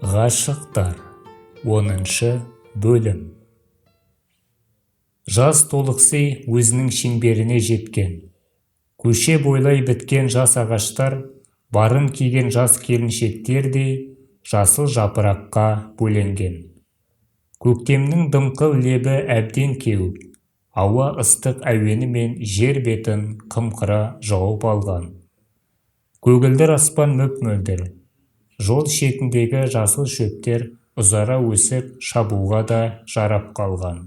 Ғашықтар 10-шы бөлім. Жаз толықси өзінің шеңберіне жеткен. Көше бойлай біткен жас ағаштар, барын киген жас келіншектердей жасыл жапыраққа бөленген. Көктемнің дымқыл лебі әбден кеуіп, ауа ыстық әуенімен жер бетін қымқыра жауып алған. Көгілдір аспан мөп-мөлдір. Жол шетіндегі жасыл шөптер ұзара өсіп шабуға да жарап қалған.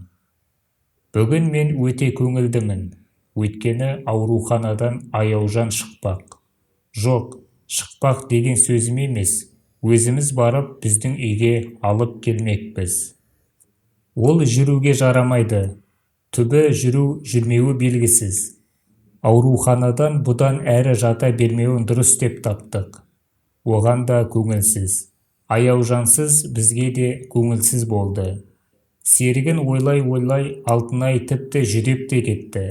Бүгін мен өте көңілдімін, өйткені ауруханадан аяужан шықпақ. Жоқ, шықпақ деген сөзім емес, өзіміз барып біздің үйге алып келмекпіз. Ол жүруге жарамайды, түбі жүрмеуі белгісіз. Ауруханадан бұдан әрі жата бермеуін дұрыс деп таптық. Оған да көңілсіз, аяужансыз бізге де көңілсіз болды. Серігін ойлай Алтынай тіпті жүдеп те кетті.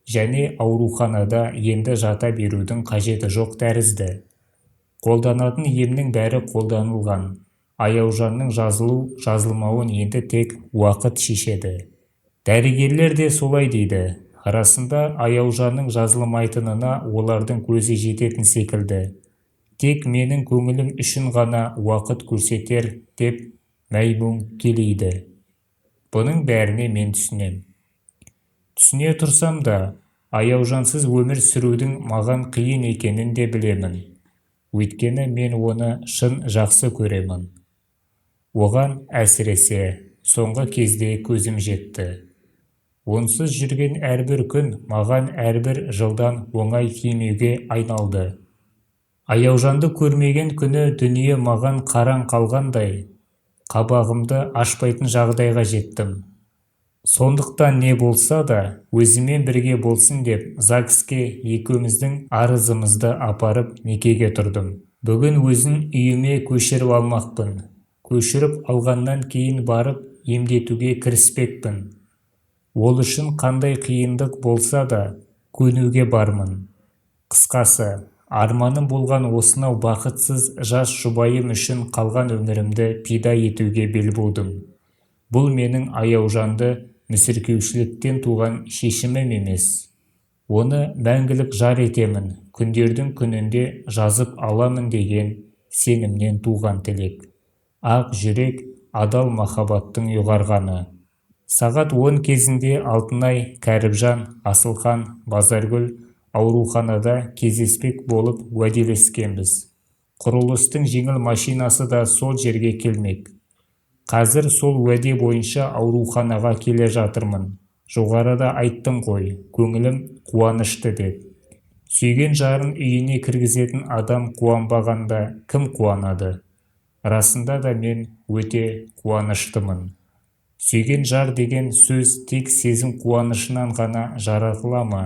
Және ауруханада енді жата берудің қажеті жоқ тәрізді. Қолданатын емнің бәрі қолданылған. Аяужанның жазылмауын енді тек уақыт шешеді. Дәрігерлер де солай дейді. Арасында аяужанның жазылмайтынына олардың көзі жететін секілді. Тек менің көңілім үшін ғана уақыт көрсетер деп мәймөң келейді. Бұның бәріне мен түсінем. Түсіне тұрсам да, аяужансыз өмір сүрудің маған қиын екенін де білемін. Өйткені мен оны шын жақсы көремін. Оған әсіресе соңғы кезде көзім жетті. Онсыз жүрген әрбір күн маған әрбір жылдан оңай тимеуге айналды. Аяужанды көрмеген күні дүние маған қараң қалғандай, қабағымды ашпайтын жағдайға жеттім. Сондықтан не болса да өзімен бірге болсын деп ЗАГСке екеуміздің арызымызды апарып некеге тұрдым. Бүгін өзін үйіме көшіріп алмақпын. Көшіріп алғаннан кейін барып емдетуге кіріспекпін. Ол үшін қандай қиындық болса да көнуге бармын. Қысқасы, арманым болған осынау бақытсыз жас жұбайым үшін қалған өмірімді пида етуге бел будым. Бұл менің аяужанды мүсіркеушіліктен туған шешімім емес. Оны мәңгілік жар етемін, күндердің күнінде жазып аламын деген сенімнен туған тілек. Ақ жүрек, адал махаббаттың ұйғарғаны. Сағат 10 кезінде Алтынай, Кәріпжан, Асылхан, Базаргүл ауруханада кездеспек болып уәделескенбіз. Құрылыстың жеңіл машинасы да сол жерге келмек. Қазір сол уәде бойынша ауруханаға келе жатырмын. Жоғарыда айттым ғой, көңілім қуанышты деп. Сүйген жарын үйіне кіргізетін адам қуанбағанда кім қуанады? Расында да мен өте қуаныштымын. Сүйген жар деген сөз тек сезім қуанышынан ғана жаратыла ма?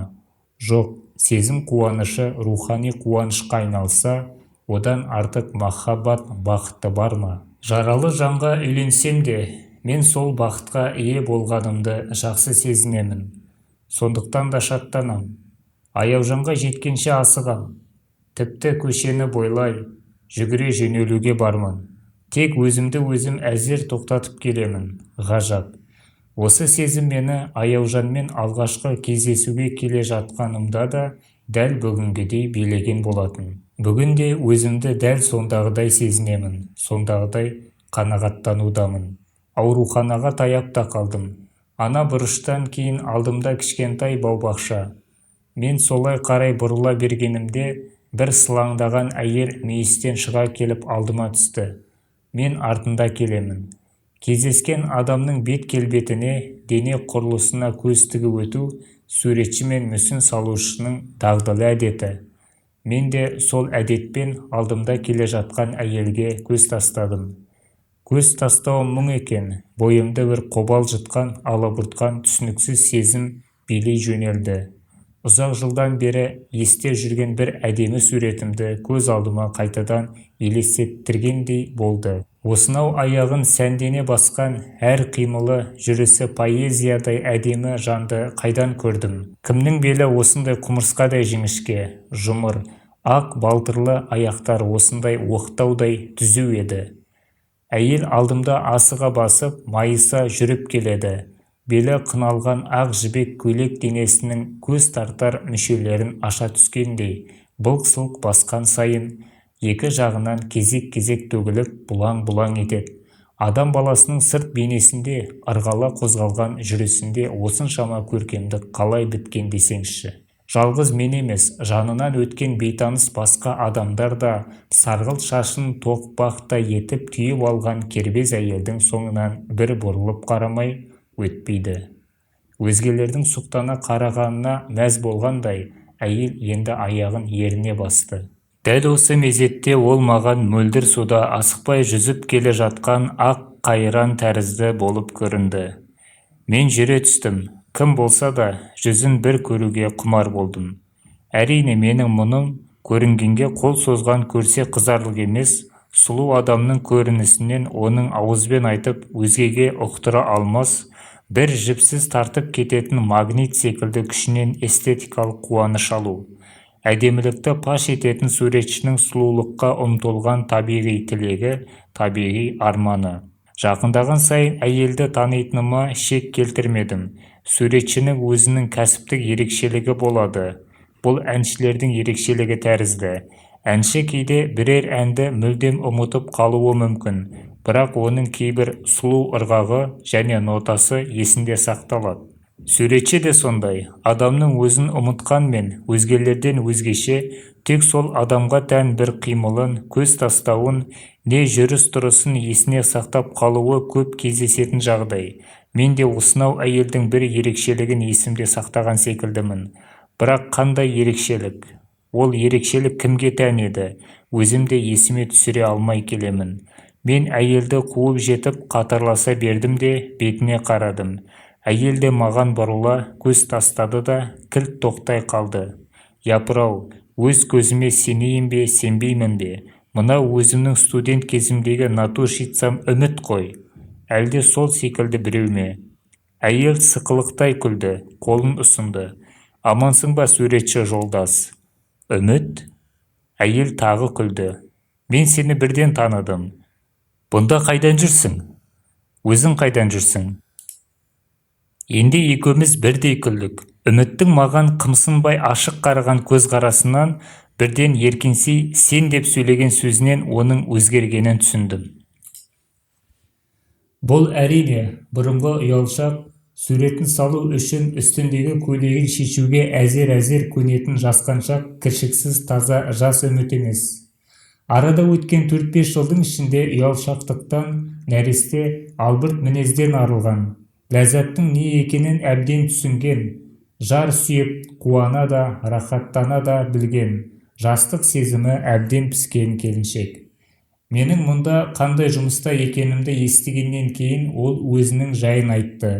Жоқ, сезім қуанышы рухани қуанышқа айналса, одан артық махаббат, бақыты бар ма? Жаралы жанға үйленсем де, мен сол бақытқа ие болғанымды жақсы сезінемін. Сондықтан да шаттанам. Аяужанға жеткенше асығам. Тіпті көшені бойлай, жүгіре жөнелуге бармын. Тек өзімді өзім әзер тоқтатып келемін. Ғажап. Осы сезім мені аяужанмен алғашқы кездесуге келе жатқанымда да дәл бүгінгідей билеген болатын. Бүгін де өзімді дәл сондағыдай сезінемін, сондағыдай қанағаттанудамын. Ауруханаға таяп та қалдым. Ана бұрыштан кейін алдымда кішкентай бау-бақша. Мен солай қарай бұрыла бергенімде бір сылаңдаған әйел мейістен шыға келіп алдыма түсті. Мен артында келемін. Кездескен адамның бет келбетіне, дене құрылысына көз тігіп өту суретші мен мүсін салушының дағдылы әдеті. Мен де сол әдетпен алдымда келе жатқан әйелге көз тастадым. Көз тастауым мұң екен, бойымды бір қобал жұтқан, алабұртқан түсініксіз сезім билей жөнелді. Ұзақ жылдан бері есте жүрген бір әдемі суретімді көз алдыма қайтадан елестеттіргендей болды. Осынау аяғын сәндене басқан, әр қимылы, жүрісі поэзиядай әдемі жанды қайдан көрдім? Кімнің белі осындай құмырсқадай жіңішке, жұмыр, ақ балтырлы аяқтар осындай оқтаудай түзу еді? Әйел алдымда асыға басып майыса жүріп келеді. Белі қыналған ақ жібек көйлек денесінің көз тартар мүшелерін аша түскендей, былқ-сылқ басқан сайын екі жағынан кезек-кезек төгіліп бұлаң-бұлаң етеді. Адам баласының сырт бейнесінде, ырғала қозғалған жүрісінде осыншама көркемдік қалай біткен десеңізші. Жалғыз мен емес, жанынан өткен бейтаныс басқа адамдар да сарғылт шашын тоқпақтай етіп түйіп алған кербез әйелдің соңынан бір бұрылып қарамай өтпейді. Өзгелердің сұқтана қарағанына мәз болғандай, әйел енді аяғын еріне басты. Дәл осы мезетте ол маған мөлдір суда асықпай жүзіп келе жатқан ақ қайран тәрізді болып көрінді. Мен жүре түстім. Кім болса да жүзін бір көруге құмар болдым. Әрине менің мұным көрінгенге қол созған көрсе қызарлық емес, сұлу адамның көрінісінен оның ауызбен айтып өзгеге ұқтыра алмас, бір жіпсіз тартып кететін магнит секілді күшінен эстетикалық қуаныш алу. Әдемілікті паш ететін суретшінің сұлулыққа ұмтылған табиғи тілегі, табиғи арманы. Жақындаған сайын әйелді танитыныма шек келтірмедім. Суретшінің өзінің кәсіптік ерекшелігі болады. Бұл әншілердің ерекшелігі тәрізді. Әнші кейде бірер әнді мүлдем ұмытып қалуы мүмкін, бірақ оның кейбір сұлу ырғағы және нотасы есінде сақталады. Суретші де сондай, адамның өзін ұмытқанмен өзгелерден өзгеше, тек сол адамға тән бір қимылын, көз тастауын, не жүріс-тұрысын есіне сақтап қалуы көп кездесетін жағдай. Мен де осынау әйелдің бір ерекшелігін есімде сақтаған секілдімін. Бірақ қандай ерекшелік? Ол ерекшелік кімге тән еді? Өзім де есіме түсіре алмай келемін. Мен әйелді қуып жетіп қатарласа бердім де бетіне қарадым. Әйел де маған бұрыла көз тастады да кілт тоқтай қалды. Япыр-ау, өз көзіме сенейін бе, сенбеймін бе? Мынау өзімнің студент кезімдегі натурщицам үміт қой. Әлде сол секілді біреу ме? Әйел сықылықтай күлді, қолын ұсынды. Амансың ба суретші жолдас? Үміт? Әйел тағы күлді. Мен сені бірден таныдым. Бұнда қайдан жүрсің? Өзің қайдан жүрсің? Енді екеуміз бірдей күлдік. Үміттің маған қымсынбай ашық қараған көзқарасынан бірден еркінси сен деп сөйлеген сөзінен оның өзгергенін түсіндім. Бұл әрине бұрынғы ұялшақ суретін салу үшін үстіндегі көйлегін шешуге әзер-әзер көнетін жасқаншақ кіршіксіз таза жас үміт емес. Арада өткен 4-5 жылдың ішінде ұялшақтықтан нәресте албырт мінезден арылған, ләззаттың не екенін әбден түсінген, жар сүйіп қуана да рахаттана да білген, жастық сезімі әбден піскен келіншек. Менің мұнда қандай жұмыста екенімді естігеннен кейін ол өзінің жайын айтты.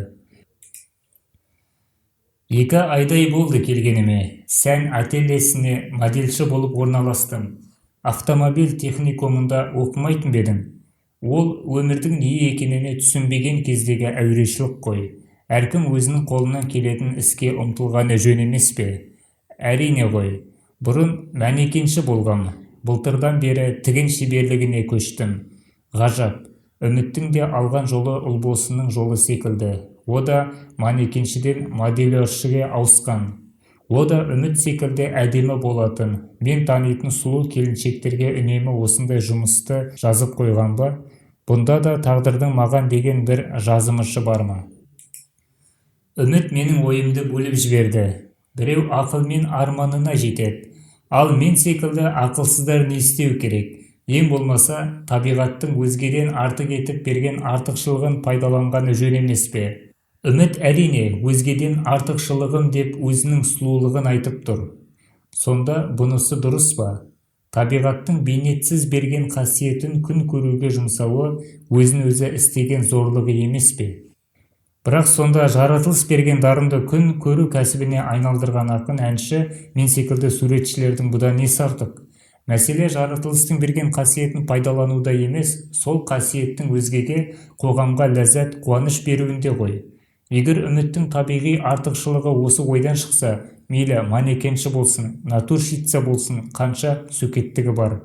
2 айдай болды келгеніме. Сән ательесіне модельші болып орналастым. Автомобиль техникумында оқымайтын бедім. Ол өмірдің не екеніне түсінбеген кездегі әурешілік қой. Әркім өзінің қолынан келетін іске ұмтылғаны жөн емес пе? Әрине ғой. Бұрын мәнекенші болғам. Былтырдан бері тігін шеберлігіне көштім. Ғажап, үміттің де алған жолы ұлбосының жолы секілді. О да манекеншіден модельершіге ауысқан. О да үміт секілді әдемі болатын. Мен танитын сұлу келіншектерге үнемі осындай жұмысты жазып қойған ба? Бұнда да тағдырдың маған деген бір жазымышы бар ма? Үміт менің ойымды бөліп жіберді. Біреу ақылмен арманына жетеді. Ал мен секілді ақылсыздар не істеу керек? Ең болмаса, табиғаттың өзгеден артық етіп берген артықшылығын пайдаланғаны жөн емес пе? Үміт әрине өзгеден артықшылығым деп өзінің сұлулығын айтып тұр. Сонда бұнысы дұрыс па? Табиғаттың бейнетсіз берген қасиетін күн көруге жұмсауы өзін өзі істеген зорлығы емес пе? Бірақ сонда жаратылыс берген дарынды күн көру кәсібіне айналдырған ақын әнші мен секілді суретшілердің бұдан несі артық? Мәселе жаратылыстың берген қасиетін пайдалануда емес, сол қасиеттің өзгеге, қоғамға ләззат, қуаныш беруінде ғой. Егер үміттің табиғи артықшылығы осы ойдан шықса, мейлі манекенші болсын, натурщица болсын, қанша сөкеттігі бар.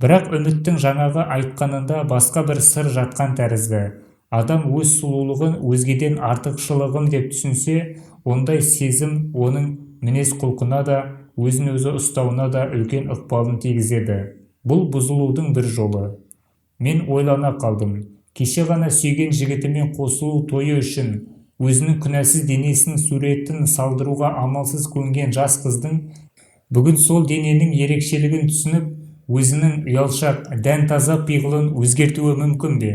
Бірақ үміттің жаңағы айтқанында басқа бір сыр жатқан тәрізді. Адам өз сұлулығын өзгеден артықшылығым деп түсінсе, ондай сезім оның мінез-құлқына да, өзін-өзі ұстауына да үлкен ықпалын тигізеді. Бұл бұзылудың бір жолы. Мен ойлана қалдым. Кеше ғана сүйген жігітімен қосылу тойы үшін өзінің күнәсіз денесінің суретін салдыруға амалсыз көнген жас қыздың бүгін сол дененің ерекшелігін түсініп, өзінің ұялшақ, дән-таза пиғылын өзгертуі мүмкін бе?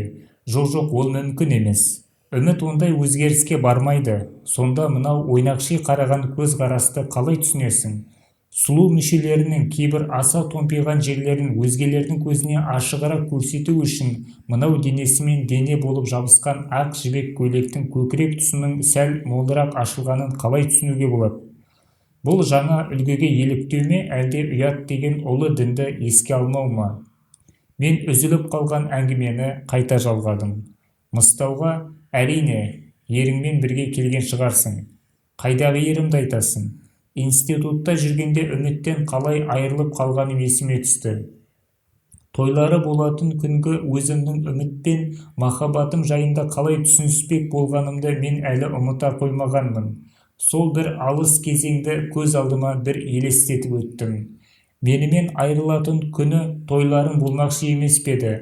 Жоқ, ол мүмкін емес. Үміт ондай өзгеріске бармайды. Сонда мынау ойнақши қараған көзқарасты қалай түсінесің? Сұлу мүшелерінің кейбір аса томпиған жерлерін өзгелердің көзіне ашығырақ көрсету үшін мынау денесімен дене болып жабысқан ақ жібек көйлектің көкірек тұсының сәл молырақ ашылғанын қалай түсінуге болады? Бұл жаңа үлгіге еліктеу ме, әлде ұят деген ұлы дінді еске алмау ма? Мен үзіліп қалған әңгімені қайта жалғадым. Мыстауға, әрине, еріңмен бірге келген шығарсың. Қайдағы ерімді айтасың? Институтта жүргенде үміттен қалай айырылып қалғаным есіме түсті. Тойлары болатын күнгі өзімнің үміт пен махаббатым жайында қалай түсініспек болғанымды мен әлі ұмыта қоймағанмын. Сол бір алыс кезеңді көз алдыма бір елестетіп өттім. Менімен айырылатын күні тойларың болмақшы емес пе еді?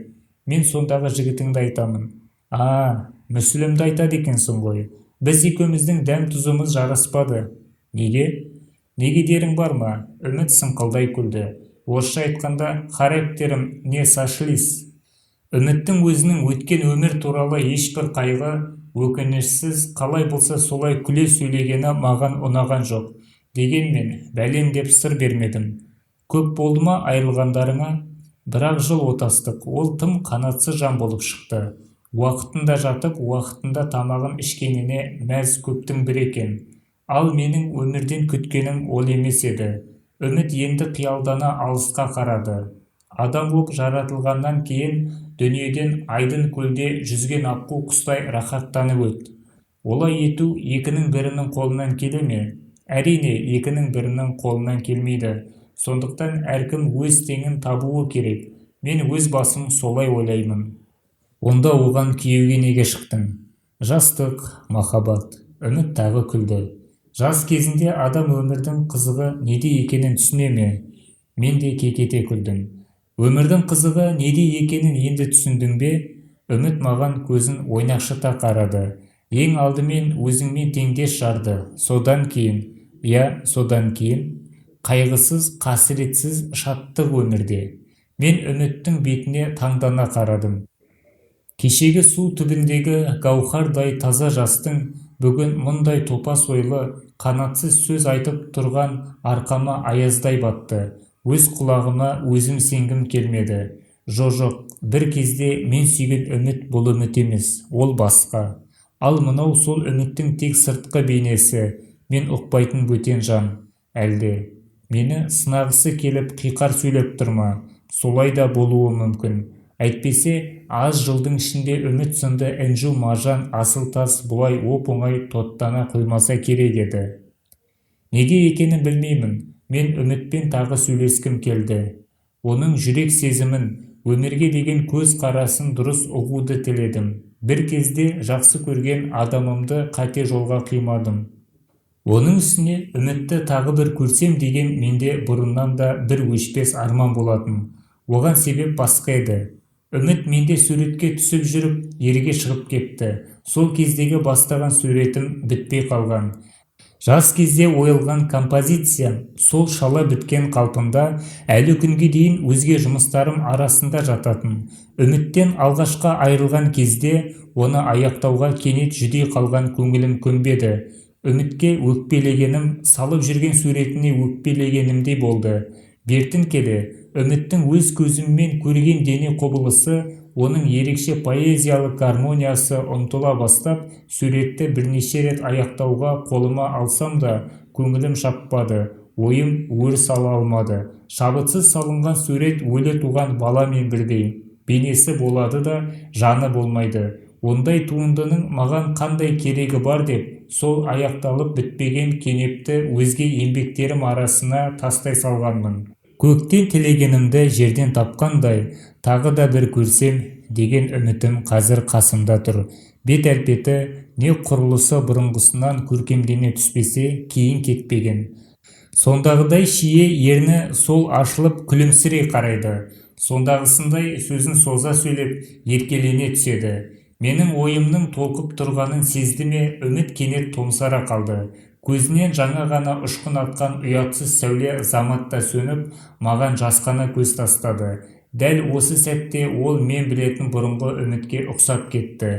Мен сондағы жігітіңді айтамын. Мүсілімді айтады екенсің ғой. Біз екеуміздің дәм-тұзымыз жараспады. Неге? Неге дерің бар ма? Үміт сыңқылдай күлді. Орысша айтқанда, характерім не сошлись. Үміттің өзінің өткен өмір туралы ешбір қайғы, өкінішсіз қалай болса солай күле сөйлегені маған ұнаған жоқ. Дегенмен, бәлем деп сыр бермедім. Көп болды ма айырылғандарыңа? Бірақ жыл отастық, ол тым қанатсыз жан болып шықты. Уақытында жатып, уақытында тамағын ішкеніне мәз көптің бір екен. Ал менің өмірден күткенім ол емес еді. Үміт енді қиялдана алысқа қарады. Адам боп жаратылғаннан кейін дүниеден айдын көлде жүзген аққу құстай рахаттанып өт. Олай ету екінің бірінің қолынан келе ме? Әрине, екінің бірінің қолынан келмейді. Сондықтан әркім өз теңін табуы керек. Мен өз басым солай ойлаймын. Онда оған күйеуге неге шықтың? Жастық, махаббат. Үміт тағы күлді. Жас кезінде адам өмірдің қызығы неде екенін түсіне ме? Мен де кекете күлдім. Өмірдің қызығы неде екенін енді түсіндің бе? Үміт маған көзін ойнақшыта қарады. Ең алдымен өзіңмен теңдес жарды. Содан кейін қайғысыз, қасіретсіз шаттық өмірде. Мен үміттің бетіне таңдана қарадым. Кешегі су түбіндегі гауһардай таза жастың бүгін мұндай топас ойлы, қанатсыз сөз айтып тұрған арқама аяздай батты. Өз құлағыма өзім сенгім келмеді. Жоқ, бір кезде мен сүйген үміт бұл үміт емес, ол басқа. Ал мынау сол үміттің тек сыртқы бейнесі, мен ұқпайтын бөтен жан. Әлде мені сынағысы келіп қиқар сөйлеп тұрма? Солай да болуы мүмкін. Әйтпесе, аз жылдың ішінде үміт сынды інжу маржан асыл тас бұлай оп-оңай тоттана қоймаса керек еді. Неге екенін білмеймін. Мен үмітпен тағы сөйлескім келді. Оның жүрек сезімін, өмірге деген көз қарасын дұрыс ұғуды тіледім. Бір кезде жақсы көрген адамымды қате жолға қимадым. Оның үстіне үмітті тағы бір көрсем деген менде бұрыннан да бір өшпес арман болатын. Оған себеп басқа еді. Үміт менде суретке түсіп жүріп, ерге шығып кетті. Сол кездегі бастаған суретім бітпей қалған. Жас кезде ойылған композициям сол шала біткен қалпында әлі күнге дейін өзге жұмыстарым арасында жататын. Үміттен алғашқа айырылған кезде оны аяқтауға кенет жүдей қалған көңілім көнбеді. Үмітке өкпелегенім салып жүрген суретіне өкпелегенімдей болды. Бертін келе үміттің өз көзіммен көрген дене құбылысы, оның ерекше поэзиялық гармониясы ұмтыла бастап, суретті бірнеше рет аяқтауға қолыма алсам да, көңілім шаппады, ойым өріс ала алмады. Шабытсыз салынған сурет өлі туған баламен бірдей. Бейнесі болады да, жаны болмайды. Ондай туындының маған қандай керегі бар деп, сол аяқталып бітпеген кенепті өзге еңбектерім арасына тастай салғанмын. Көктен тілегенімді жерден тапқандай, тағы да бір көрсем деген үмітім қазір қасымда тұр. Бет әлпеті не құрылысы бұрынғысынан көркемдене түспесе кейін кетпеген. Сондағыдай шие ерні сол ашылып күлімсірей қарайды. Сондағысындай сөзін соза сөйлеп еркелене түседі. Менің ойымның толқып тұрғанын сезді ме, үміт кенет томсара қалды. Көзінен жаңа ғана ұшқын атқан ұятсыз сәуле заматта сөніп, маған жасқана көз тастады. Дәл осы сәтте ол мен білетін бұрынғы үмітке ұқсап кетті.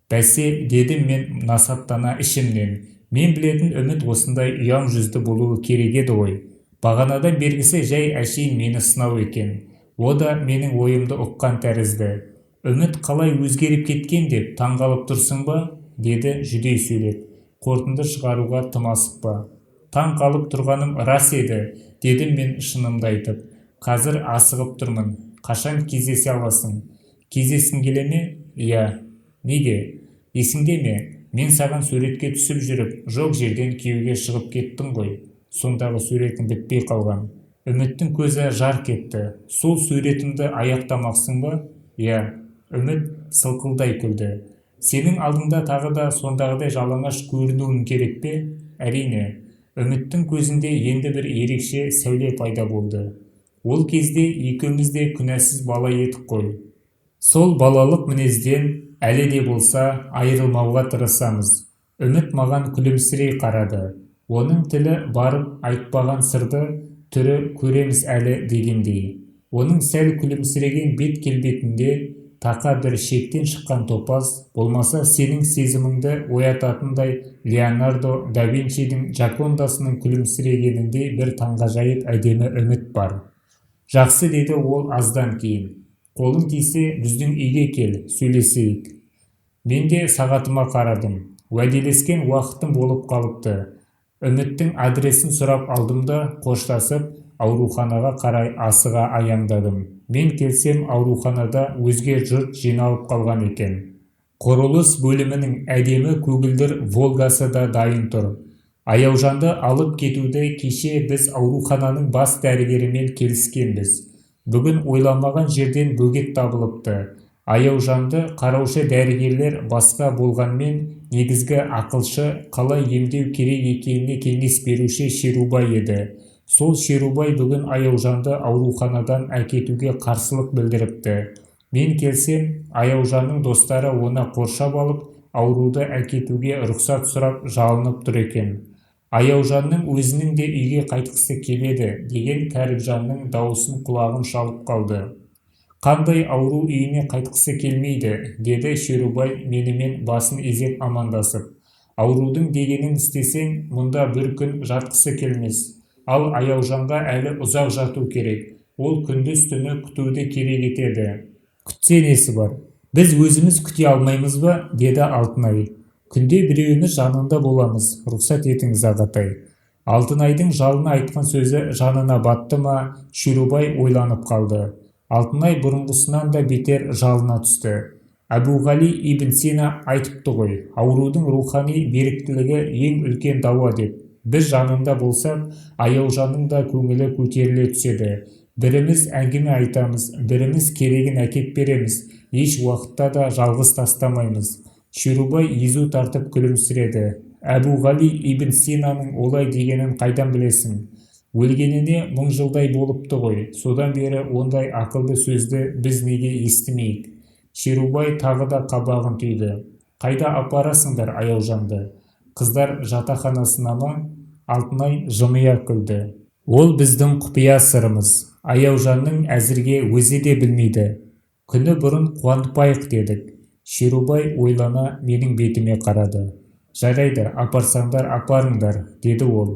Бәсе, дедім мен насаттана ішімнен. Мен білетін үміт осындай ұяң жүзді болуы керек еді ғой. Бағанадан бергісі жай әшейін мені сынау екен. О да менің ойымды ұққан тәрізді. Үміт қалай өзгеріп кеткен деп таңғалып тұрсың ба? Деді жүдей сөйлеп. Қорытынды шығаруға тым асықпа. Таң қалып тұрғаным рас еді, дедім мен шынымды айтып. Қазір асығып тұрмын. Қашан кездесе аласың? Кездескің келе ме? Иә. Неге? Есіңде ме? Мен саған суретке түсіп жүріп, жоқ жерден күйеуге шығып кеттің ғой. Сондағы суретің бітпей қалған. Үміттің көзі жарқ етті. Сол суретімді аяқтамақсың ба? Иә. Үміт сылқылдай күлді. Сенің алдыңда тағы да сондағыдай жалаңаш көрінуім керек пе? Әрине. Үміттің көзінде енді бір ерекше сәуле пайда болды. Ол кезде екеуміз де күнәсіз бала едік қой. Сол балалық мінезден әлі де болса айырылмауға тырысамыз. Үміт маған күлімсірей қарады. Оның тілі барып айтпаған сырды түрі көреміз әлі дегендей. Оның сәл күлімсіреген бет келбетінде тақа бір шектен шыққан топаз, болмаса сенің сезіміңді оятатындай Леонардо да Винчидің Джакондасының күлімсірегенінде бір таңғажайып әдемі үміт бар. Жақсы, деді ол аздан кейін. Қолың тисе біздің үйге кел, сөйлесейік. Мен де сағатыма қарадым. Уәделескен уақытым болып қалыпты. Үміттің адресін сұрап алдым да қоштасып ауруханаға қарай асыға аяңдадым. Мен келсем ауруханада өзге жұрт жиналып қалған екен. Құрылыс бөлімінің әдемі көгілдір Волгасы да дайын тұр. Аяужанды алып кетуді кеше біз аурухананың бас дәрігерімен келіскенбіз. Бүгін ойламаған жерден бөгет табылыпты. Аяужанды қараушы дәрігерлер басқа болғанмен, негізгі ақылшы, қалай емдеу керек екеніне кеңес беруші Шерубай еді. Сол Шерубай бүгін Аяужанды ауруханадан әкетуге қарсылық білдіріпті. Мен келсем, Аяужанның достары оны қоршап алып, ауруды әкетуге рұқсат сұрап жалынып тұр екен. Аяужанның өзінің де үйге қайтқысы келеді деген Кәріпжанның дауысын құлағым шалып қалды. Қандай ауру үйіне қайтқысы келмейді, деді Шерубай менімен басын изеп амандасып. Аурудың дегенін істесең, мұнда бір күн жатқысы келмес. Ал Аяужанға әлі ұзақ жату керек. Ол күндіз түні күтуді керек етеді. Күтсе несі бар? Біз өзіміз күте алмаймыз ба? Деді Алтынай. Күнде біреуіміз жанында боламыз, рұқсат етіңіз ағатай. Алтынайдың жалына айтқан сөзі жанына батты ма? Шерубай ойланып қалды. Алтынай бұрынғысынан да бетер жалына түсті. Әбуғали ибн Сина айтыпты ғой, аурудың рухани беріктілігі ең үлкен дауа деп. Біз жанында болсақ, Аяужанның да көңілі көтеріле түседі. Біріміз әңгіме айтамыз, біріміз керегін әкеп береміз. Еш уақытта да жалғыз тастамаймыз. Шерубай езу тартып күлімсіреді. Әбуғали ибн Синаның олай дегенін қайдан білесің? Өлгеніне 1000 жылдай болыпты ғой. Содан бері ондай ақылды сөзді біз неге естімейік? Шерубай тағы да қабағын түйді. Қайда апарасыңдар Аяужанды? Қыздар жатақханасына ма? Алтынай жымия күлді. Ол біздің құпия сырымыз. Аяужанның әзірге өзі де білмейді. Күні бұрын қуантпайық дедік. Шерубай ойлана менің бетіме қарады. Жарайды, апарсаңдар апарыңдар, деді ол.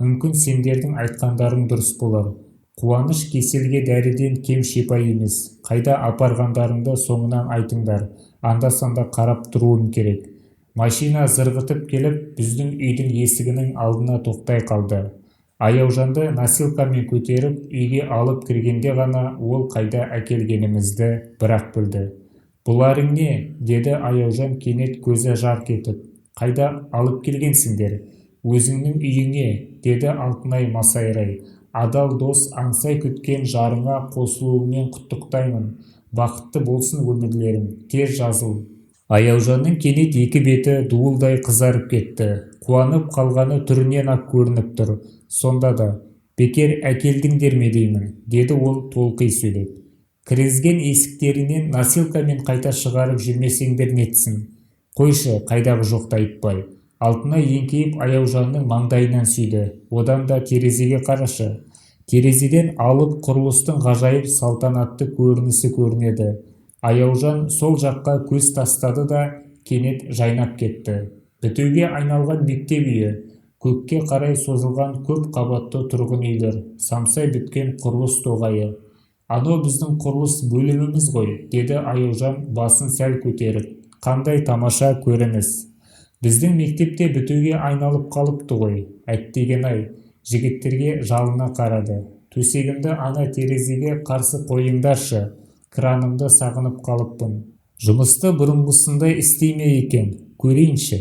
Мүмкін сендердің айтқандарың дұрыс болар. Қуаныш кеселге дәріден кем шипа емес. Қайда апарғандарыңды соңынан айтыңдар. Анда-санда қарап тұруым керек. Машина зырғытып келіп, біздің үйдің есігінің алдына тоқтай қалды. Аяужанды носилкамен көтеріп, үйге алып кіргенде ғана ол қайда әкелгенімізді бірақ білді. Бұларың не? Деді Аяужан кенет көзі жарқ етіп. Қайда алып келгенсіңдер? Өзіңнің үйіңе, деді Алтынай масайрай. адал дос аңсай күткен жарыңа қосылуыңмен құттықтаймын. Бақытты болсын өмірлерің, тез жазыл. Аяужанның кенет екі беті дуылдай қызарып кетті. Қуанып қалғаны түрінен ақ көрініп тұр. Сонда да, бекер әкелдіңдер ме деймін, деді ол толқи сөйлеп. Кіргізген есіктерінен носилкамен қайта шығарып жүрмесеңдер нетсін. Қойшы, қайдағы жоқты айтпай. Алтынай еңкейіп Аяужанның маңдайынан сүйді. Одан да терезеге қарашы. Терезеден алып құрылыстың ғажайып салтанатты көрінісі көрінеді. Аяужан сол жаққа көз тастады да кенет жайнап кетті. Бітеуге айналған мектеп үйі, көкке қарай созылған көп қабатты тұрғын үйлер, самсай біткен құрылыс тоғайы. Анау біздің құрылыс бөліміміз ғой, деді Аяужан басын сәл көтеріп. Қандай тамаша көрініс. Біздің мектепте бітеуге айналып қалыпты ғой. Әттеген-ай, жігіттерге жалына қарады. Төсегімді ана терезеге қарсы қойыңдаршы. Кранымды сағынып қалыппын. Жұмысты бұрынғысындай істей ме екен? Көрейінші.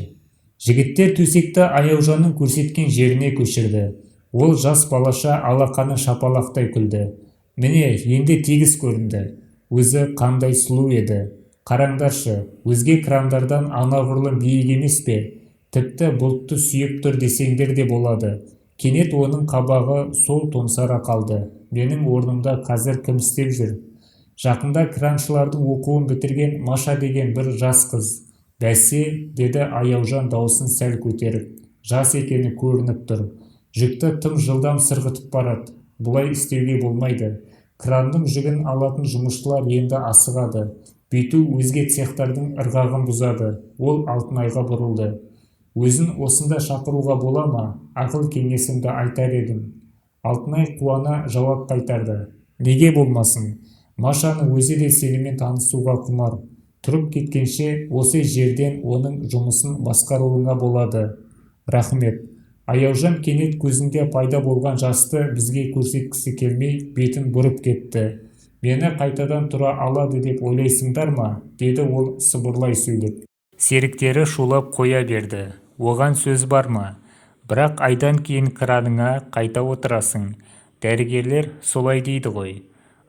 Жігіттер төсекті Аяужанның көрсеткен жеріне көшірді. Ол жас балаша алақаны шапалақтай күлді. Міне, енді тегіс көрінді. Өзі қандай сұлу еді. Қараңдаршы, өзге крандардан анағұрлым биік емес пе? Тіпті бұлтты сүйеп тұр десеңдер де болады. Кенет оның қабағы сол томсара қалды. Менің орнымда қазір кім істеп жүр? Жақында краншылардың оқуын бітірген Маша деген бір жас қыз. Бәсе, деді Аяужан даусын сәл көтеріп. Жас екені көрініп тұр. Жүкті тым жылдам сырғытып барады. Бұлай істеуге болмайды. Кранның жүгін алатын жұмысшылар енді асығады. Бүйту өзге цехтардың ырғағын бұзады. Ол Алтынайға бұрылды. Өзін осында шақыруға бола ма? Ақыл кеңесімді айтар едім. Алтынай қуана жауап қайтарды. Неге болмасын? Машаның өзі де сенімен танысуға құмар. Тұрып кеткенше осы жерден оның жұмысын басқаруыңа болады. Рахмет. Аяужан кенет көзінде пайда болған жасты бізге көрсеткісі келмей бетін бұрып кетті. Мені қайтадан тұра алады деп ойлайсыңдар ма? Деді ол сыбырлай сөйлеп. Серіктері шулап қоя берді. Оған сөз бар ма? Бірақ айдан кейін краныңа қайта отырасың. Дәрігерлер солай дейді ғой.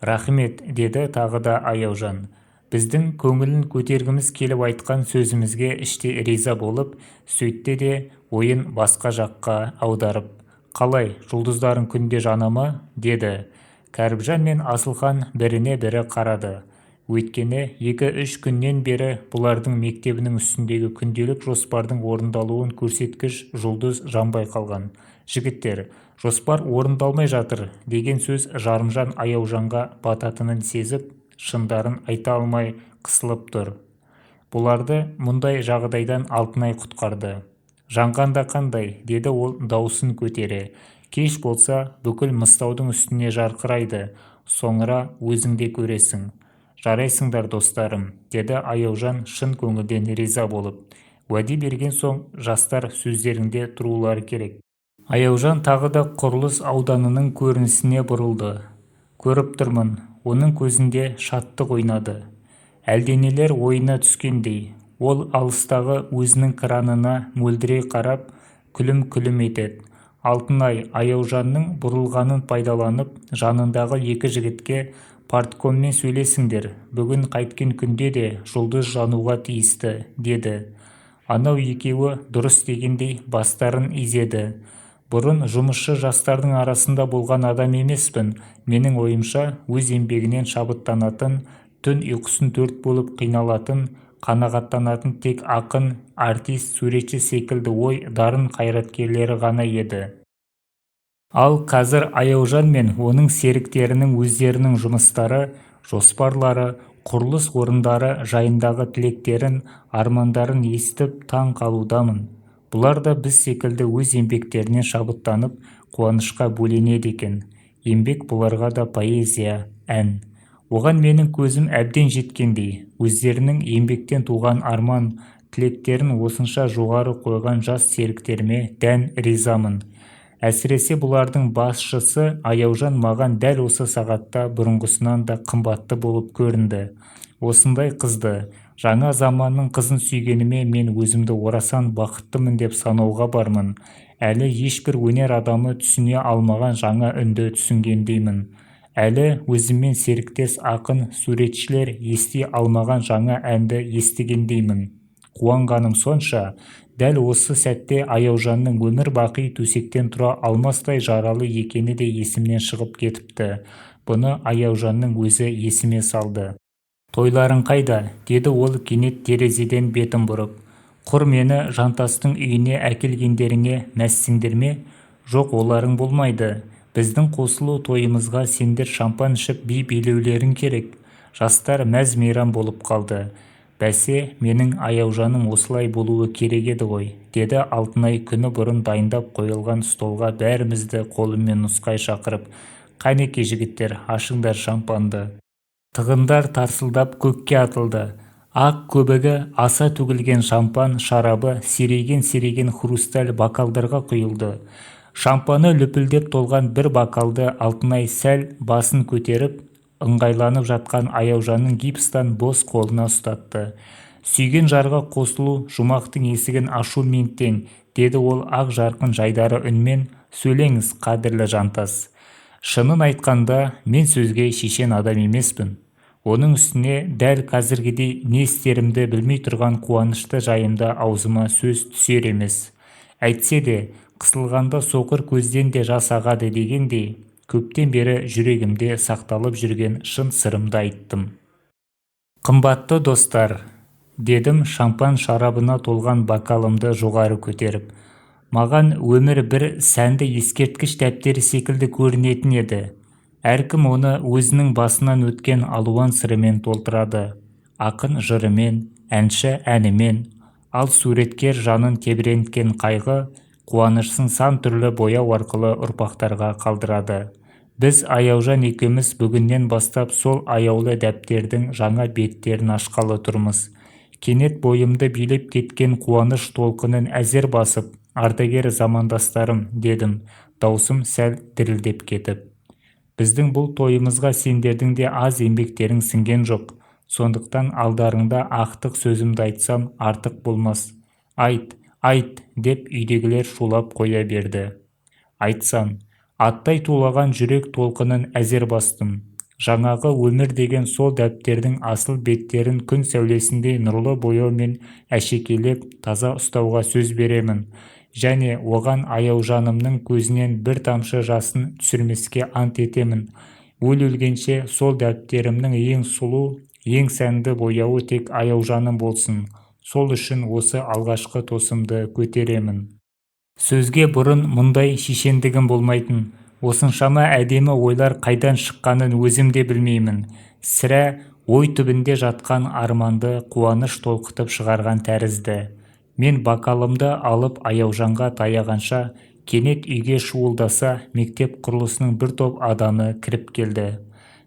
Рахмет, деді тағы да Аяужан. Біздің көңілін көтергіміз келіп айтқан сөзімізге іште риза болып, сөйтті де ойын басқа жаққа аударып. Қалай, жұлдыздарың күнде жана ма? Деді. Кәріпжан мен Асылхан біріне бірі қарады. Өйткені 2-3 күннен бері бұлардың мектебінің үстіндегі күнделік жоспардың орындалуын көрсеткіш жұлдыз жанбай қалған. Жігіттер, жоспар орындалмай жатыр деген сөз Жарымжан Аяужанға бататынын сезіп, шындарын айта алмай қысылып тұр. Бұларды мұндай жағдайдан Алтынай құтқарды. Жанғанда қандай, деді ол даусын көтере. Кеш болса, бүкіл Мыстаудың үстіне жарқырайды. Соңыра өзіңде көресің. Жарайсыңдар достарым, деді Аяужан шын көңілден риза болып. Уәде берген соң жастар сөздерінде тұрулары керек. Аяужан тағы да құрылыс ауданының көрінісіне бұрылды. Көріп тұрмын, оның көзінде шаттық ойнады. Әлденелер ойына түскендей. Ол алыстағы өзінің кранына мөлдірей қарап, күлім-күлім етеді. Алтынай Аяужанның бұрылғанын пайдаланып, жанындағы екі жігітке парткоммен сөйлесіңдер. Бүгін қайткен күнде де жұлдыз жануға тиісті, деді. Анау екеуі дұрыс дегендей бастарын изеді. Бұрын жұмысшы жастардың арасында болған адам емеспін. Менің ойымша өз еңбегінен шабыттанатын, түн ұйқысын төрт болып қиналатын, қанағаттанатын тек ақын, артист, суретші секілді ой дарын қайраткерлері ғана еді. Ал қазір Аяужан мен оның серіктерінің өздерінің жұмыстары, жоспарлары, құрылыс орындары жайындағы тілектерін, армандарын естіп таң қалудамын. Бұлар да біз секілді өз еңбектеріне шабыттанып, қуанышқа бөленеді екен. Еңбек бұларға да поэзия, ән. Оған менің көзім әбден жеткендей, өздерінің еңбектен туған арман, тілектерін осынша жоғары қойған жас серіктеріме дән ризамын. Әсіресе бұлардың басшысы Аяужан маған дәл осы сағатта бұрынғысынан да қымбатты болып көрінді. Осындай қызды, Жаңа заманның қызын сүйгеніме мен өзімді орасан бақыттымын деп санауға бармын. Әлі ешбір өнер адамы түсіне алмаған жаңа үнді түсінгендеймін. Әлі өзіммен серіктес ақын, суретшілер ести алмаған жаңа әнді естігендеймін. Қуанғаным сонша, дәл осы сәтте Аяужанның өмір бақи төсектен тұра алмастай жаралы екені де есімнен шығып кетіпті. Бұны Аяужанның өзі есіме салды. «Тойларың қайда?» деді ол кенет терезеден бетін бұрып. «Құр мені Жантастың үйіне әкелгендеріңе мәзсіңдер ме?» «Жоқ, оларың болмайды. Біздің қосылу тойымызға сендер шампан ішіп би билеулерің керек». Жастар мәз-мейрам болып қалды. «Бәсе, менің Аяужаным осылай болуы керек еді ғой», деді Алтынай күні бұрын дайындап қойылған столға бәрімізді қолымен нұсқай шақырып. «Қанеке жігіттер, ашыңдар шампанды». Тығындар тарсылдап көкке атылды. Ақ көбігі аса төгілген шампан шарабы сиреген хрусталь бокалдарға құйылды. Шампаны лүпілдеп толған бір бокалды Алтынай сәл басын көтеріп, ыңғайланып жатқан Аяужанның гипстан бос қолына ұстатты. «Сүйген жарға қосылу жұмақтың есігін ашумен тең», деді ол ақ жарқын жайдары үнмен. «Сөйлеңіз, қадірлі Жантас». «Шынын айтқанда, мен сөзге шешен адам емеспін. Оның үстіне дәл қазіргідей не істерімді білмей тұрған қуанышты жайымда аузыма сөз түсер емес. Әйтсе де, қысылғанда соқыр көзден де жас ағады дегендей, көптен бері жүрегімде сақталып жүрген шын сырымды айттым. Қымбатты достар», дедім шампан шарабына толған бокалымды жоғары көтеріп. «Маған өмір бір сәнді ескерткіш дәптері секілді көрінетін еді. Әркім оны өзінің басынан өткен алуан сырымен толтырады. Ақын жырымен, әнші әнімен, ал суреткер жанын тебіренткен қайғы, қуанышсын сан түрлі бояу арқылы ұрпақтарға қалдырады. Біз Аяужан екеуміз бүгіннен бастап сол аяулы дәптердің жаңа беттерін ашқалы тұрмыз. Кенет бойымды билеп кеткен қуаныш толқынын әзер басып, ардагер замандастарым, дедім, даусым сәл дірілдеп кетіп. Біздің бұл тойымызға сендердің де аз еңбектерің сіңген жоқ. Сондықтан алдарыңда ақтық сөзімді айтсам артық болмас. Айт, айт, деп үйдегілер шулап қоя берді. Айтсам, аттай тулаған жүрек толқынын әзер бастым. Жаңағы өмір деген сол дәптердің асыл беттерін күн сәулесіндей нұрлы бояумен әшекейлеп таза ұстауға сөз беремін. Және оған Аяужанымның көзінен бір тамшы жасын түсірмеске ант етемін. Өлгенше сол дәптерімнің ең сұлу, ең сәнді бояуы тек Аяужаным болсын. Сол үшін осы алғашқы тосымды көтеремін. Сөзге бұрын мұндай шешендігім болмайтын. Осыншама әдемі ойлар қайдан шыққанын өзім де білмеймін. Сірә ой түбінде жатқан арманды қуаныш толқытып шығарған тәрізді. Мен бокалымды алып Аяужанға таяғанша, кенет үйге шуылдаса мектеп құрылысының бір топ адамы кіріп келді.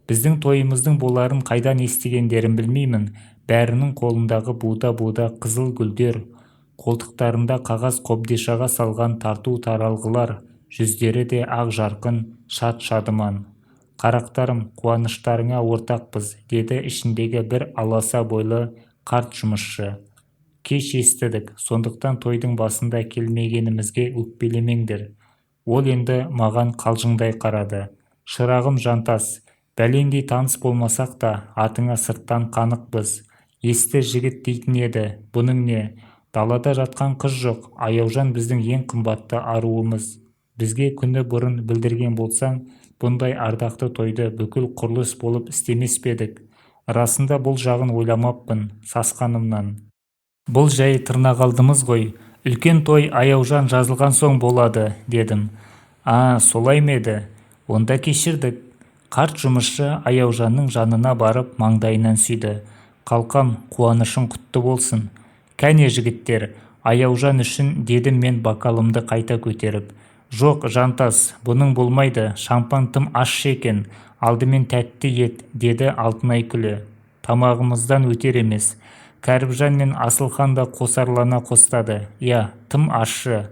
Біздің тойымыздың боларын қайдан естігендерін білмеймін. Бәрінің қолындағы буда-буда қызыл гүлдер, қолтықтарында қағаз қобдишаға салған тарту таралғылар, жүздері де ақ жарқын, шат-шадыман. «Қарақтарым, қуаныштарыңа ортақпыз», деді ішіндегі бір аласа бойлы қарт жұмысшы. «Кеш естідік, сондықтан тойдың басында келмегенімізге өкпелемеңдер». Ол енді маған қалжыңдай қарады. «Шырағым Жантас, бәлендей таныс болмасақ та, атыңа сырттан қанықпыз. Есті жігіт дейтін еді, бұның не? Далада жатқан қыз жоқ, Аяужан біздің ең қымбатты аруымыз. Бізге күні бұрын білдірген болсаң, бұндай ардақты тойды бүкіл құрылыс болып істемес педік. Расында бұл жағын ойламаппын, сасқанымнан. Бұл жай тырнақалдымыз ғой. Үлкен той Аяужан жазылған соң болады», дедім. Солай ма еді? Онда кешірдік. Қарт жұмысшы Аяужанның жанына барып маңдайынан сүйді. «Қалқам, қуанышың құтты болсын». «Кәне жігіттер, Аяужан үшін», дедім мен бокалымды қайта көтеріп. «Жоқ, Жантас, бұның болмайды, шампан тым ащы екен, алдымен тәтті ет», деді Алтынай күлі. «Тамағымыздан өтер емес». Кәріпжан мен Асылхан да қосарлана қостады. «Я, тым ащы.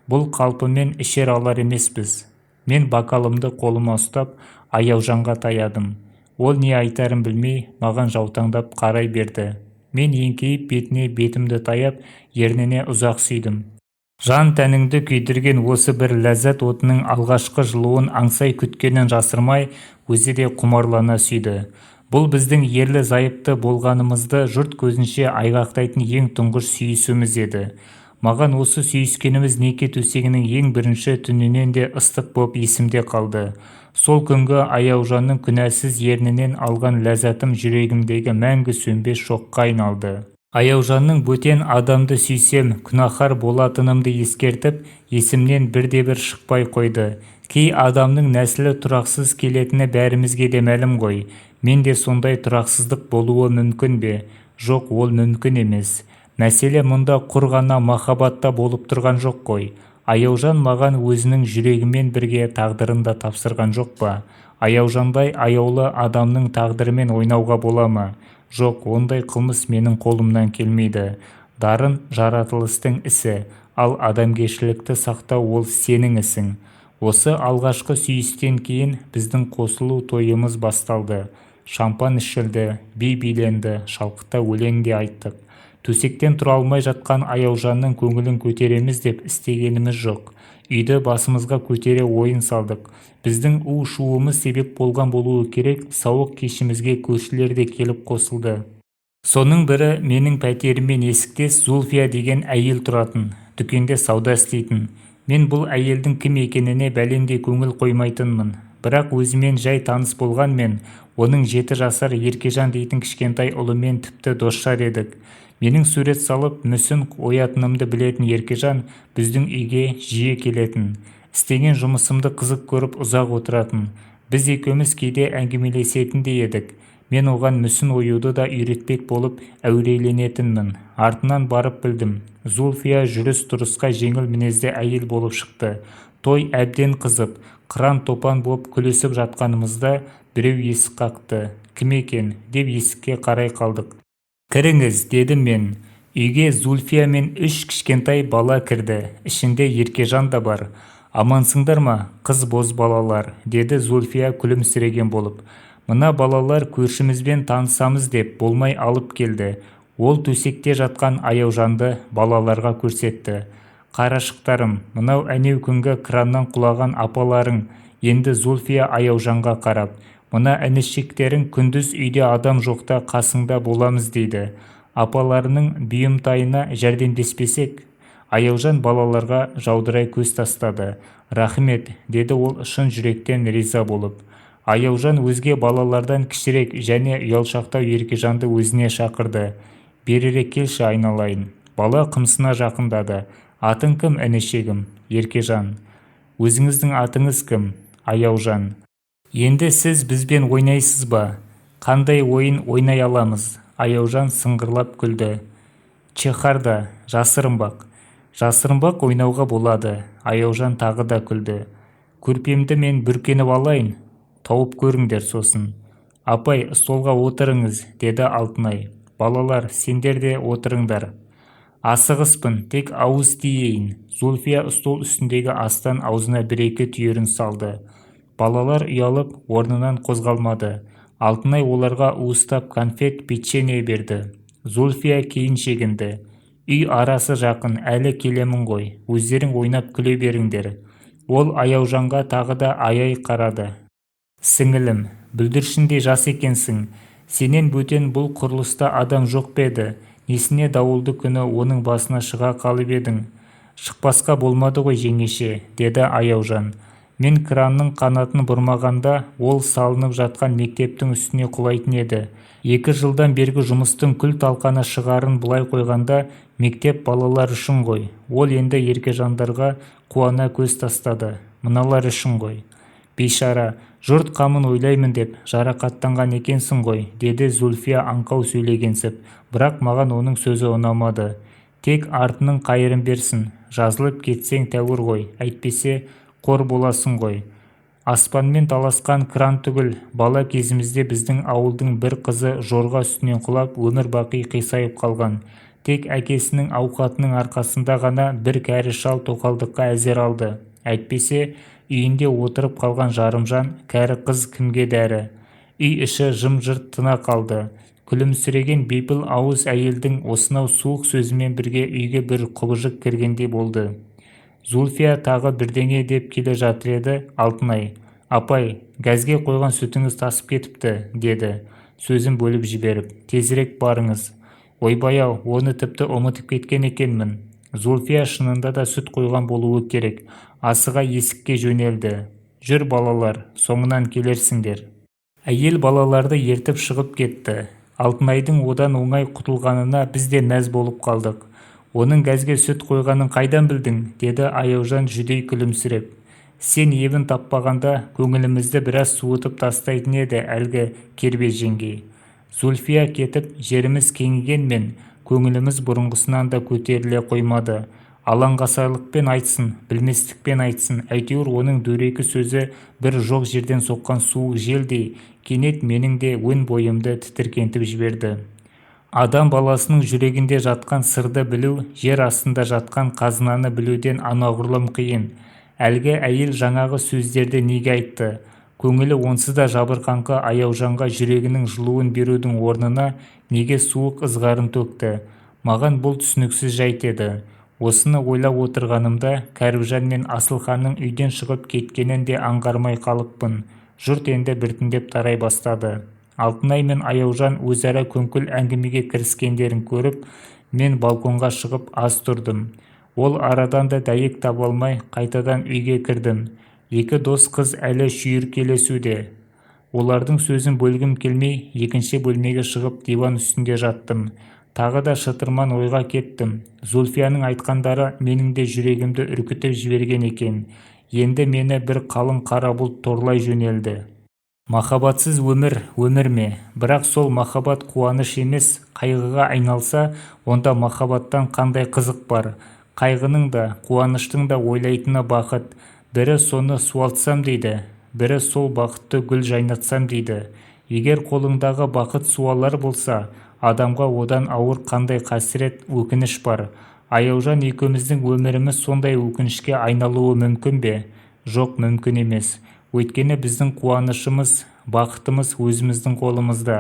Бұл қалпымен ішер алар емеспіз». Мен бокалымды қолыма ұстап, Аяужанға таядым. Ол не айтарын білмей, маған жаутаңдап қарай берді. Мен еңкейіп бетіне бетімді таяп, ерніне ұзақ сүйдім. Жан тәніңді күйдірген осы бір ләззат отының алғашқы жылуын аңсай күткенін жасырмай, өзі де құмарлана сүйді. Бұл біздің ерлі-зайыпты болғанымызды жұрт көзінше айғақтайтын ең тұңғыш сүйісуіміз еді. Маған осы сүйіскеніміз неке төсегінің ең бірінші түнінен де ыстық боп есімде қалды. Сол күнгі Аяужанның күнәсіз ернінен алған ләззатым жүрегімдегі мәңгі сөнбес шоққа айналды. Аяужанның бөтен адамды сүйсем күнәһар болатынымды ескертіп, есімнен бірде-бір шықпай қойды. Кей адамның нәсілі тұрақсыз келетіні бәрімізге де мәлім ғой. Менде сондай тұрақсыздық болуы мүмкін бе? Жоқ, ол мүмкін емес. Мәселе мұнда құр ғана махаббатта болып тұрған жоқ қой. Аяужан маған өзінің жүрегімен бірге тағдырын да тапсырған жоқ па? Аяужандай аяулы адамның тағдырымен ойнауға бола ма? Жоқ, ондай қылмыс менің қолымнан келмейді. Дарын жаратылыстың ісі, ал адамгершілікті сақтау ол сенің ісің. Осы алғашқы сүйістен кейін біздің қосылу тойымыз басталды. Шампан ішілді, би биленді, шалқыта өлең де айттық. Төсектен тұра алмай жатқан Аяужанның көңілін көтереміз деп істегеніміз жоқ. Үйді басымызға көтере ойын салдық. Біздің у-шуымыз себеп болған болуы керек, сауық кешімізге көршілер де келіп қосылды. Соның бірі менің пәтеріммен есіктес Зульфия деген әйел тұратын, дүкенде сауда істейтін. Мен бұл әйелдің кім екеніне бәлендей көңіл қоймайтынмын. Бірақ өзімен жай таныс болғанмен, оның 7 жасар Еркежан дейтін кішкентай ұлымен тіпті досжар едік. Менің сурет салып мүсін оятынымды білетін Еркежан біздің үйге жиі келетін. Істеген жұмысымды қызық көріп ұзақ отыратын. Біз екеуміз кейде әңгімелесетін де едік. Мен оған мүсін оюды да үйретпек болып әуреленетінмін. Артынан барып білдім. Зульфия жүріс-тұрысқа жеңіл мінезді әйел болып шықты. Той әбден қызып, қыран-топан болып күлісіп жатқанымызда біреу есік қақты. Кім екен деп есікке қарай қалдық. «Кіріңіз», дедім мен. Үйге Зульфия мен 3 кішкентай бала кірді. Ішінде Еркежан да бар. «Амансыңдар ма, қыз боз балалар?» деді Зульфия күлімсіреген болып. «Мына балалар көршімізбен танысамыз деп болмай алып келді». Ол төсекте жатқан Аяужанды балаларға көрсетті. «Қарашықтарым, мынау әнеу күнгі краннан құлаған апаларың», енді Зульфия Аяужанға қарап. «Мына інішектерің күндіз үйде адам жоқта қасыңда боламыз» дейді. Апаларының бұйымтайына жәрдемдеспесек? Аяужан балаларға жаудырай көз тастады. «Рахмет», деді ол шын жүректен риза болып. Аяужан өзге балалардан кішірек және ұялшақтау Еркежанды өзіне шақырды. «Берірек келші айналайын». Бала қымсына жақындады. «Атың кім, інішегім?» «Еркежан». «Өзіңіздің атыңыз кім?» «Аяужан». «Енді сіз бізбен ойнайсыз ба?» «Қандай ойын ойнай аламыз?» Аяужан сыңғырлап күлді. «Чехарда, жасырынбақ». «Жасырынбақ ойнауға болады». Аяужан тағы да күлді. «Көрпемді мен бүркеніп алайын?» «Тауып көріңдер сосын». «Апай, столға отырыңыз», деді Алтынай. «Балалар, сендер де отырыңдар». «Асығыспын, тек ауыз тиейін». Зульфия стол үстіндегі астан аузына бір-екі түйірін салды. Балалар ұялып, орнынан қозғалмады. Алтынай оларға уыстап конфет, печенье берді. Зульфия кейін шегінді. «Үй арасы жақын, әлі келемін ғой, өздерің ойнап күле беріңдер». Ол Аяужанға тағы да аяй қарады. «Сіңілім, бүлдіршіндей жас екенсің. Сенен бөтен бұл құрылыста адам жоқ па еді? Несіне дауылды күні оның басына шыға қалып едің?» «Шықпасқа болмады ғой, жеңеше», деді Аяужан. «Мен кранның қанатын бұрмағанда ол салынып жатқан мектептің үстіне құлайтын еді. 2 жылдан бергі жұмыстың күл-талқаны шығарын былай қойғанда мектеп балалар үшін ғой». Ол енді Еркежандарға қуана көз тастады. «Мыналар үшін ғой». «Бейшара, жұрт қамын ойлаймын деп жарақаттанған екенсің ғой», деді Зульфия аңқау сөйлегенсіп, бірақ маған оның сөзі ұнамады. «Тек артының қайырын берсін, жазылып кетсең тәуір ғой, әйтпесе қор боласың ғой». Аспанмен таласқан кран түгіл, бала кезімізде біздің ауылдың бір қызы жорға үстінен құлап өмір бақи қисайып қалған. Тек әкесінің ауқатының арқасында ғана бір кәрі шал тоқалдыққа әзер алды. Әйтпесе үйінде отырып қалған жарымжан кәрі қыз кімге дәрі. Үй іші жым-жырт тына қалды. Күлімсіреген бейпіл ауыз әйелдің осынау суық сөзімен бірге үйге бір құбыжық кіргендей болды. Зульфия тағы бірдеңе деп келе жатыр еді. Алтынай: «Апай, газге қойған сүтіңіз тасып кетіпті», деді, сөзін бөліп жіберіп. «Тезірек барыңыз». «Ойбай-ау, оны тіпті ұмытып кеткен екенмін». Зульфия шынында да сүт қойған болуы керек. Асыға есікке жөнелді. «Жүр балалар, соңынан келерсіңдер». Әйел балаларды ертіп шығып кетті. Алтынайдың одан оңай құтылғанына біз де мәз болып қалдық. «Оның газге сүт қойғанын қайдан білдің?» деді Аяужан жүдей күлімсіреп. «Сен ебін таппағанда көңілімізді біраз суытып тастайтын еді әлгі кербез жеңгей». Зульфия кетіп, жеріміз кеңігенмен көңіліміз бұрынғысынан да көтеріле қоймады. Алаңғасарлықпен айтсын, білместікпен айтсын, әйтеуір оның дөрекі сөзі бір жоқ жерден соққан суық желдей кенет менің де өн бойымды тітіркентіп жіберді. Адам баласының жүрегінде жатқан сырды білу, жер астында жатқан қазынаны білуден анағұрлым қиын. Әлгі әйел жаңағы сөздерді неге айтты? Көңілі онсыз да жабырқаңқы Аяужанға жүрегінің жылуын берудің орнына неге суық ызғарын төкті? Маған бұл түсініксіз жайт еді. Осыны ойлап отырғанымда Кәріпжан мен Асылханның үйден шығып кеткенін де аңғармай қалыппын. Жұрт енді біртіндеп тарай бастады. Алтынай мен Аяужан өзара көңіл әңгімеге кіріскендерін көріп, мен балконға шығып аз тұрдым. Ол арадан да дәйек таба алмай қайтадан үйге кірдім. Екі дос қыз әлі шүйіркелесуде. Олардың сөзін бөлгім келмей, екінші бөлмеге шығып диван үстінде жаттым. Тағы да шытырман ойға кеттім. Зульфияның айтқандары менің де жүрегімді үркітіп жіберген екен. Енді мені бір қалың қара бұлт торлай жөнелді. Махаббатсыз өмір ме? Бірақ сол махаббат қуаныш емес, қайғыға айналса, онда махаббаттан қандай қызық бар? Қайғының да, қуаныштың да ойлайтыны бақыт. Бірі соны суалтсам дейді, бірі сол бақытты гүл жайнатсам дейді. Егер қолыңдағы бақыт суалар болса, адамға одан ауыр қандай қасірет, өкініш бар. Аяужан екеуміздің өміріміз сондай өкінішке айналуы мүмкін бе? Жоқ, мүмкін емес. Өйткені біздің қуанышымыз, бақытымыз өзіміздің қолымызда.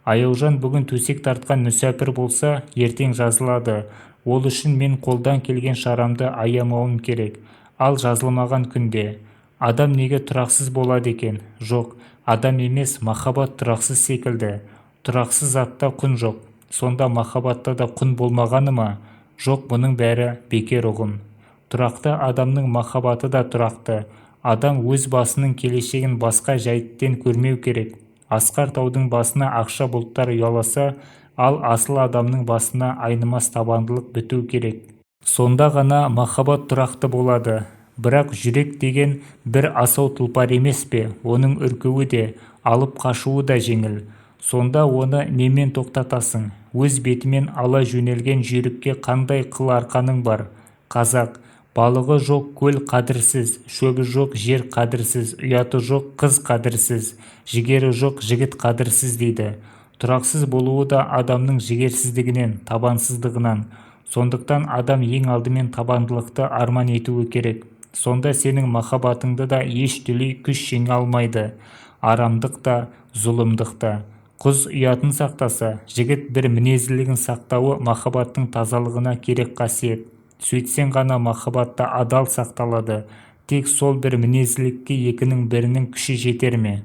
Аяужан бүгін төсек тартқан мүсәпір болса, ертең жазылады. Ол үшін мен қолдан келген шарамды аямауым керек. Ал жазылмаған күнде адам неге тұрақсыз болады екен? Жоқ, адам емес, махаббат тұрақсыз секілді. Тұрақсыз затта құн жоқ. Сонда махаббатта да құн болмағаны ма? Жоқ, бұның бәрі бекер ұғым. Тұрақты адамның махаббаты да тұрақты. Адам өз басының келешегін басқа жайттен көрмеу керек. Асқар таудың басына ақша бұлттар ұяласа, ал асыл адамның басына айнымас табандылық біту керек. Сонда ғана махаббат тұрақты болады. Бірақ жүрек деген бір асау тұлпар емес пе? Оның үркуі де, алып қашуы да жеңіл. Сонда оны немен тоқтатасың? Өз бетімен ала жөнелген жүйрікке қандай қыл арқаның бар? Қазақ: балығы жоқ көл қадірсіз, шөбі жоқ жер қадірсіз, ұяты жоқ қыз қадірсіз, жігері жоқ жігіт қадірсіз дейді. Тұрақсыз болуы да адамның жігерсіздігінен, табансыздығынан. Сондықтан адам ең алдымен табандылықты арман етуі керек. Сонда сенің махаббатыңды да еш дүлей күш жеңе алмайды. Арамдық та, зұлымдық та. Қыз ұятын сақтаса, жігіт бір мінезділігін сақтауы махаббаттың тазалығына керек қасиет. Сөйтсең ғана махаббатта адал сақталады. Тек сол бір мінезділікке екінің бірінің күші жетер ме?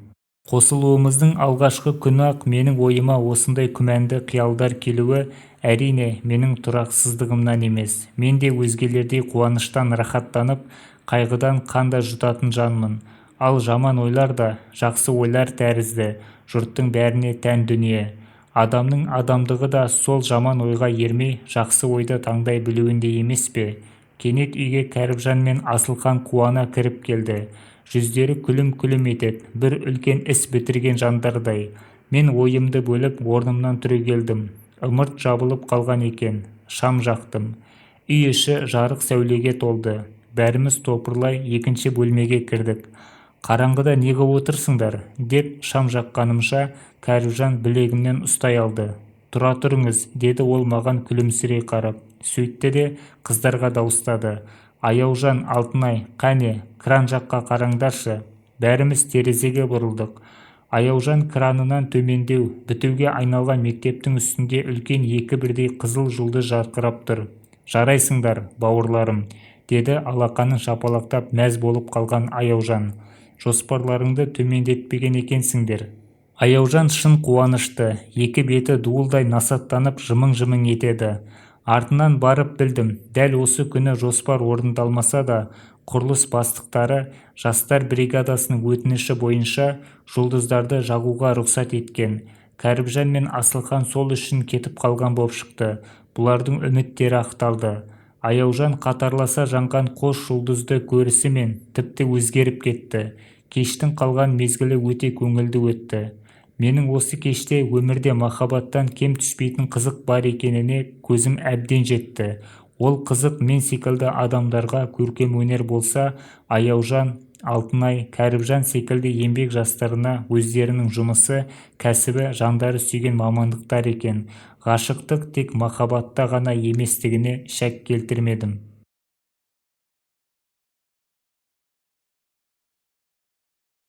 Қосылуымыздың алғашқы күні-ақ менің ойыма осындай күмәнді қиялдар келуі әрине менің тұрақсыздығымнан емес. Мен де өзгелердей қуаныштан рахаттанып, қайғыдан қанда жұтатын жанмын. Ал жаман ойлар да жақсы ойлар тәрізді, жұрттың бәріне тән дүние. Адамның адамдығы да сол жаман ойға ермей, жақсы ойды таңдай білуінде емес пе? Кенет үйге Кәріпжан мен Асылхан қуана кіріп келді. Жүздері күлім-күлім етеді, бір үлкен іс бітірген жандардай. Мен ойымды бөліп орнымнан түрегелдім. Ымырт жабылып қалған екен. Шам жақтым. Үй іші жарық сәулеге толды. Бәріміз топырлай екінші бөлмеге кірдік. «Қараңғыда неге отырсыңдар?» деп шам жаққанымша Кәріпжан білегімнен ұстай алды. «Тұра тұрыңыз», деді ол маған күлімсірей қарап. Сөйтті де қыздарға дауыстады. «Аяужан, Алтынай, қане, кран жаққа қараңдаршы». Бәріміз терезеге бұрылдық. аяужан кранынан төмендеу бітуге айналған мектептің үстінде үлкен екі бірдей қызыл жұлдыз жарқырап тұр. «Жарайсыңдар, бауырларым», деді алақанын шапалақтап мәз болып қалған Аяужан. «Жоспарларыңды төмендетпеген екенсіңдер». Аяужан шын қуанышты, екі беті дуылдай насаттанып жымың-жымың етеді. Артынан барып білдім, дәл осы күні жоспар орындалмаса да, құрылыс бастықтары жастар бригадасының өтініші бойынша жұлдыздарды жағуға рұқсат еткен. Кәріпжан мен Асылхан сол үшін кетіп қалған боп шықты. Бұлардың үміттері ақталды. Аяужан қатарласа жанған қос жұлдызды көрісімен тіпті өзгеріп кетті. Кештің қалған мезгілі өте көңілді өтті. Менің осы кеште өмірде махаббаттан кем түспейтін қызық бар екеніне көзім әбден жетті. Ол қызық мен секілді адамдарға көркем өнер болса, Аяужан, Алтынай, Кәріпжан секілді еңбек жастарына өздерінің жұмысы, кәсібі, жандары сүйген мамандықтар екен. Ғашықтық тек махаббатта ғана еместігіне шәк келтірмедім.